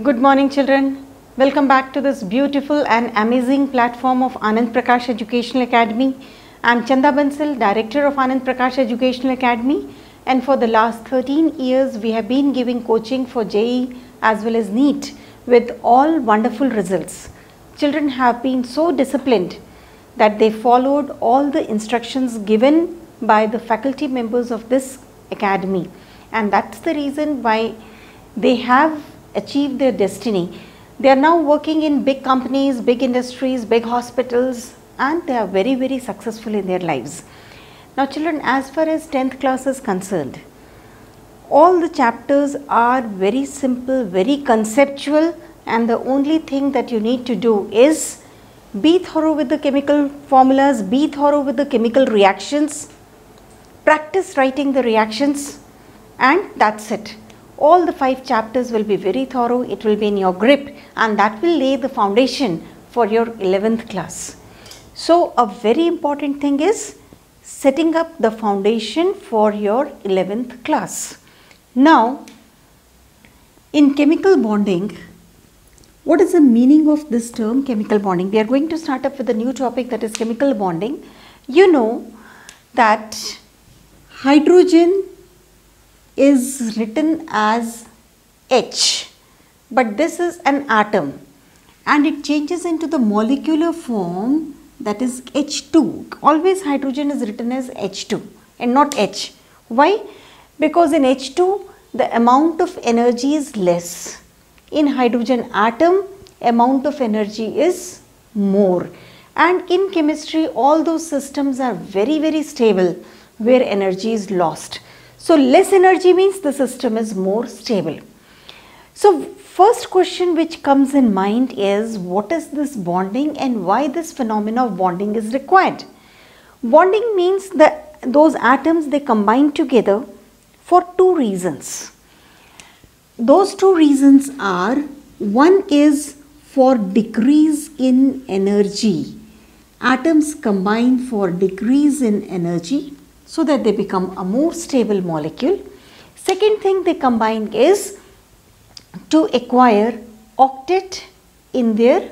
Good morning children. Welcome back to this beautiful and amazing platform of Anand Prakash Educational Academy. I am Chanda Bansal, Director of Anand Prakash Educational Academy, and for the last 13 years we have been giving coaching for JEE as well as NEET with all wonderful results. Children have been so disciplined that they followed all the instructions given by the faculty members of this academy, and that's the reason why they have achieved their destiny. They are now working in big companies, big industries, big hospitals, and they are very successful in their lives. Now children, as far as 10th class is concerned, all the chapters are very simple, very conceptual, and the only thing that you need to do is be thorough with the chemical formulas, be thorough with the chemical reactions, practice writing the reactions, and that's it. All the 5 chapters will be very thorough, it will be in your grip, and that will lay the foundation for your 11th class. So a very important thing is setting up the foundation for your 11th class. Now in chemical bonding, what is the meaning of this term chemical bonding? We are going to start up with a new topic, that is chemical bonding. You know that hydrogen is written as H, but this is an atom and it changes into the molecular form, that is H2. Always hydrogen is written as H2 and not H. Why? Because in H2 the amount of energy is less. In hydrogen atom, amount of energy is more, and in chemistry all those systems are very stable where energy is lost. So less energy means the system is more stable. So first question which comes in mind is, what is this bonding and why this phenomena of bonding is required? Bonding means that those atoms, they combine together for 2 reasons. Those 2 reasons are, one is for decrease in energy. Atoms combine for decrease in energy so that they become a more stable molecule. Second thing they combine is to acquire octet in their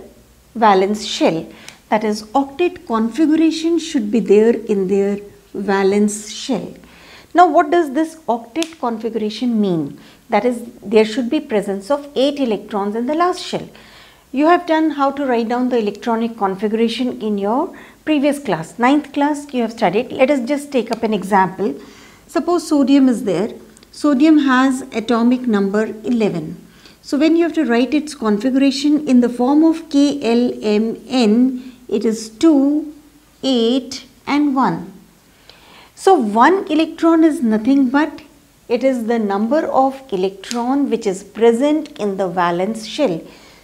valence shell. That is, octet configuration should be there in their valence shell. Now what does this octet configuration mean? That is, there should be presence of 8 electrons in the last shell. You have done how to write down the electronic configuration in your previous class. 9th class you have studied. Let us just take up an example. Suppose sodium is there. Sodium has atomic number 11. So when you have to write its configuration in the form of KLMN, it is 2, 8 and 1. So 1 electron is nothing but it is the number of electron which is present in the valence shell.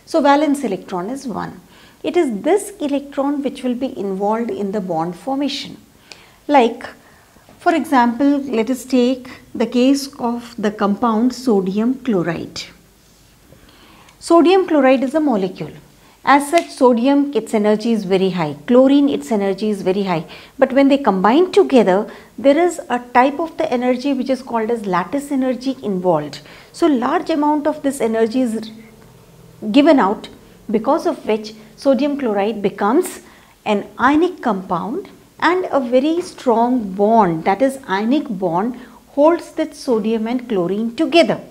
So valence electron is 1. It is this electron which will be involved in the bond formation. Like, for example, let us take the case of the compound sodium chloride. Sodium chloride is a molecule. As such, sodium, its energy is very high. Chlorine, its energy is very high. But when they combine together, there is a type of the energy which is called as lattice energy involved. So large amount of this energy is given out, because of which sodium chloride becomes an ionic compound, and a very strong bond, that is ionic bond, holds that sodium and chlorine together.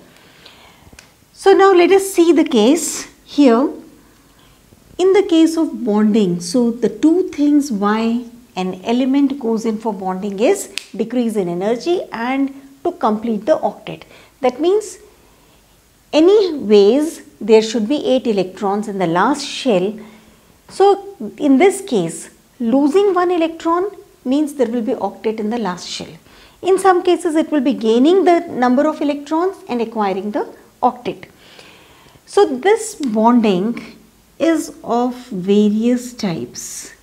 So now let us see the case here. In the case of bonding, so the 2 things why an element goes in for bonding is decrease in energy and to complete the octet. That means anyways there should be 8 electrons in the last shell. So in this case, losing 1 electron means there will be octet in the last shell. In some cases it will be gaining the number of electrons and acquiring the octet. So this bonding is of various types.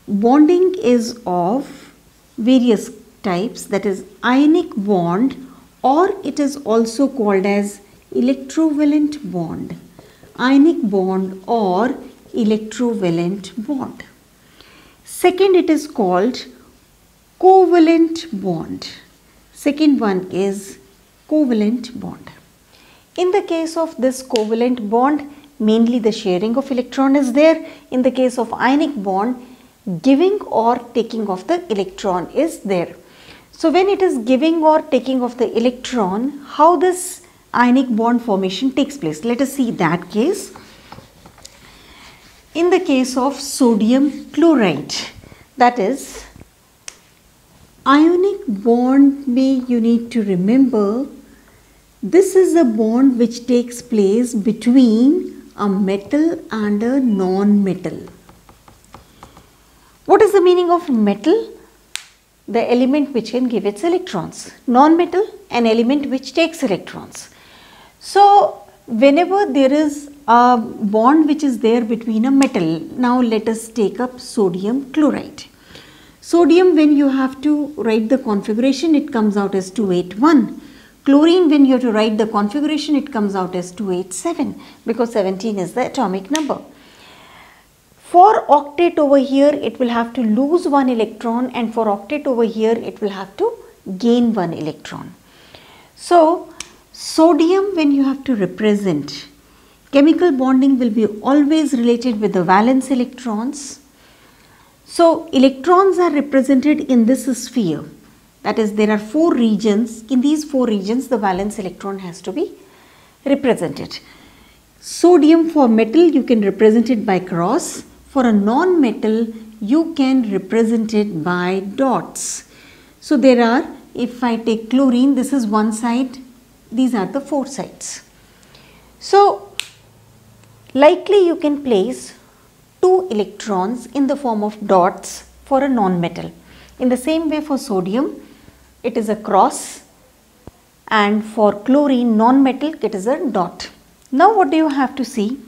Bonding is of various types, that is ionic bond, or it is also called as electrovalent bond. Ionic bond or electrovalent bond. Second, it is called covalent bond. Second one is covalent bond. In the case of this covalent bond, mainly the sharing of electron is there. In the case of ionic bond, giving or taking of the electron is there. So when it is giving or taking of the electron, how this ionic bond formation takes place? Let us see that case. In the case of sodium chloride, that is ionic bond, you need to remember, this is a bond which takes place between a metal and a non-metal. What is the meaning of metal? The element which can give its electrons. Non-metal, an element which takes electrons. So whenever there is a bond which is there between a metal, now let us take up sodium chloride. Sodium, when you have to write the configuration, it comes out as 281. Chlorine, when you have to write the configuration, it comes out as 287 because 17 is the atomic number. For octet over here, it will have to lose one electron, and for octet over here, it will have to gain one electron. So sodium, when you have to represent, chemical bonding will be always related with the valence electrons. So electrons are represented in this sphere. That is, there are 4 regions. In these 4 regions, the valence electron has to be represented. Sodium for metal, you can represent it by cross. For a non-metal, you can represent it by dots. So there are, if I take chlorine, this is one side, these are the 4 sides. So likely you can place 2 electrons in the form of dots for a non-metal. In the same way for sodium, it is a cross, and for chlorine non-metal, it is a dot. Now what do you have to see?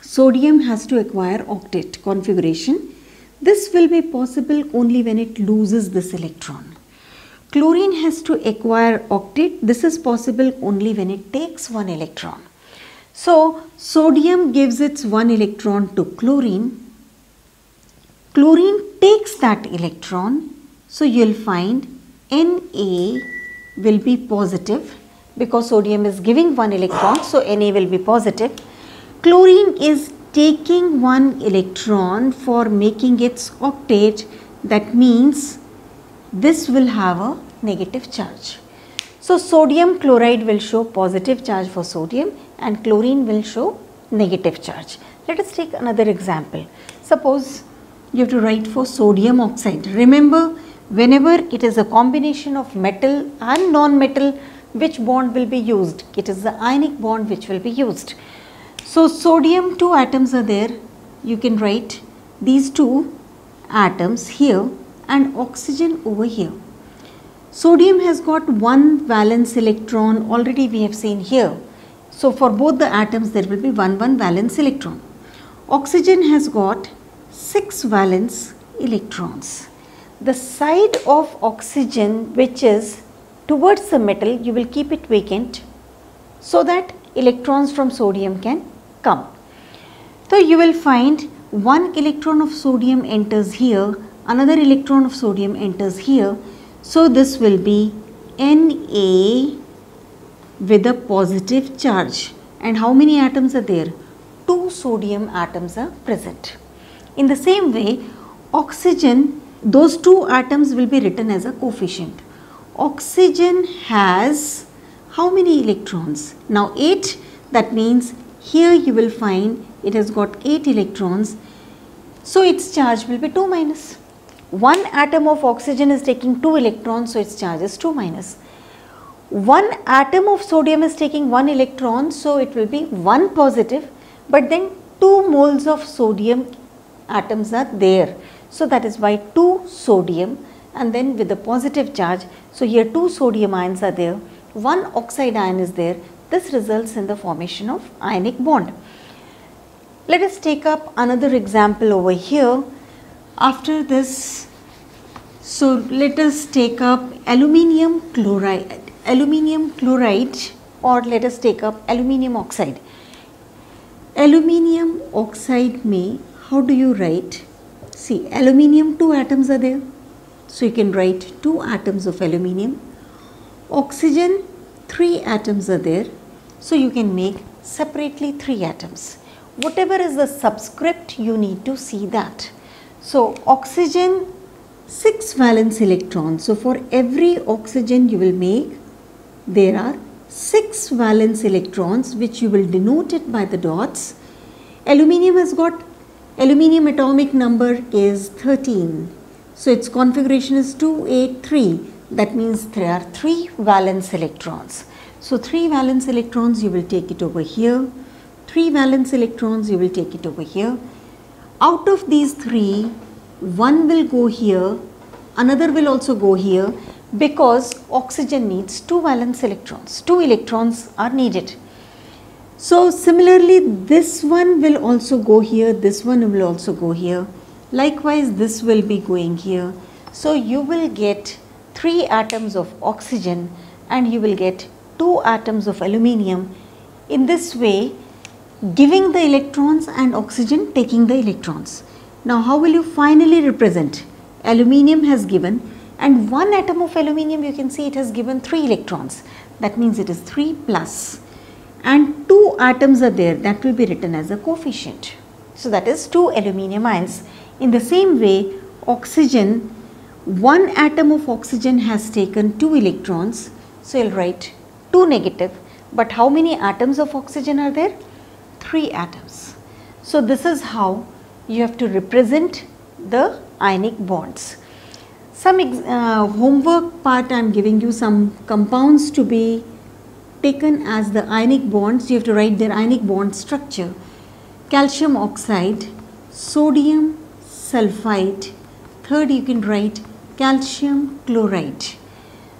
Sodium has to acquire octet configuration. This will be possible only when it loses this electron. Chlorine has to acquire octet. This is possible only when it takes one electron. So sodium gives its one electron to chlorine. Chlorine takes that electron. So you will find Na will be positive because sodium is giving one electron. So Na will be positive. Chlorine is taking one electron for making its octet. That means this will have a negative charge. So sodium chloride will show positive charge for sodium and chlorine will show negative charge. Let us take another example. Suppose you have to write for sodium oxide. Remember, whenever it is a combination of metal and non-metal, which bond will be used? It is the ionic bond which will be used. So sodium, 2 atoms are there. You can write these 2 atoms here and oxygen over here. Sodium has got one valence electron, already we have seen here. So for both the atoms there will be one valence electron. Oxygen has got 6 valence electrons. The side of oxygen which is towards the metal, you will keep it vacant so that electrons from sodium can come. So you will find one electron of sodium enters here, another electron of sodium enters here. So this will be Na with a positive charge. And how many atoms are there? 2 sodium atoms are present. In the same way, oxygen, those 2 atoms will be written as a coefficient. Oxygen has how many electrons? Now 8. That means here you will find it has got 8 electrons. So its charge will be 2 minus. One atom of oxygen is taking 2 electrons, so its charge is 2 minus. One atom of sodium is taking 1 electron, so it will be 1 positive, but then 2 moles of sodium atoms are there. So that is why 2 sodium and then with the positive charge. So here 2 sodium ions are there, 1 oxide ion is there. This results in the formation of ionic bond. Let us take up another example over here. After this, so let us take up aluminium chloride, or let us take up aluminium oxide. Aluminium oxide में how do you write? See, aluminium 2 atoms are there. So you can write 2 atoms of aluminium. Oxygen 3 atoms are there. So you can make separately 3 atoms. Whatever is the subscript, you need to see that. So oxygen, 6 valence electrons. So for every oxygen you will make, there are 6 valence electrons, which you will denote it by the dots. Aluminium has got, aluminium atomic number is 13. So its configuration is 283. That means there are 3 valence electrons. So 3 valence electrons, you will take it over here. 3 valence electrons, you will take it over here. Out of these 3, one will go here, another will also go here, because oxygen needs 2 valence electrons. 2 electrons are needed. So similarly, this one will also go here, this one will also go here. Likewise, this will be going here. So you will get 3 atoms of oxygen and you will get 2 atoms of aluminium. In this way, giving the electrons and oxygen taking the electrons. Now how will you finally represent? Aluminium has given, and 1 atom of aluminium, you can see it has given 3 electrons. That means it is 3 plus, and 2 atoms are there, that will be written as a coefficient. So that is 2 aluminium ions. In the same way, oxygen, 1 atom of oxygen has taken 2 electrons. So you will write 2 negative, but how many atoms of oxygen are there? 3 atoms. So this is how you have to represent the ionic bonds. Some homework part, I am giving you some compounds to be taken as the ionic bonds. You have to write their ionic bond structure. Calcium oxide, sodium sulfide, third you can write calcium chloride.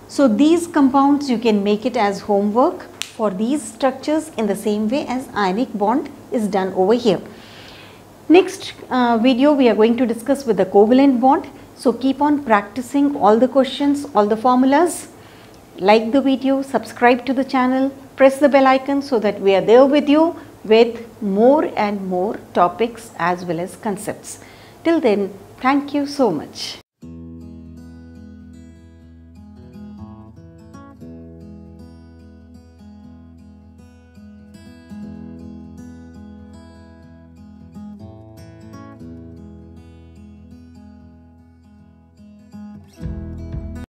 So these compounds you can make it as homework for these structures in the same way as ionic bond is done over here. Next video we are going to discuss with the covalent bond. So keep on practicing all the questions, all the formulas. Like the video, subscribe to the channel, press the bell icon so that we are there with you with more and more topics as well as concepts. Till then, thank you so much.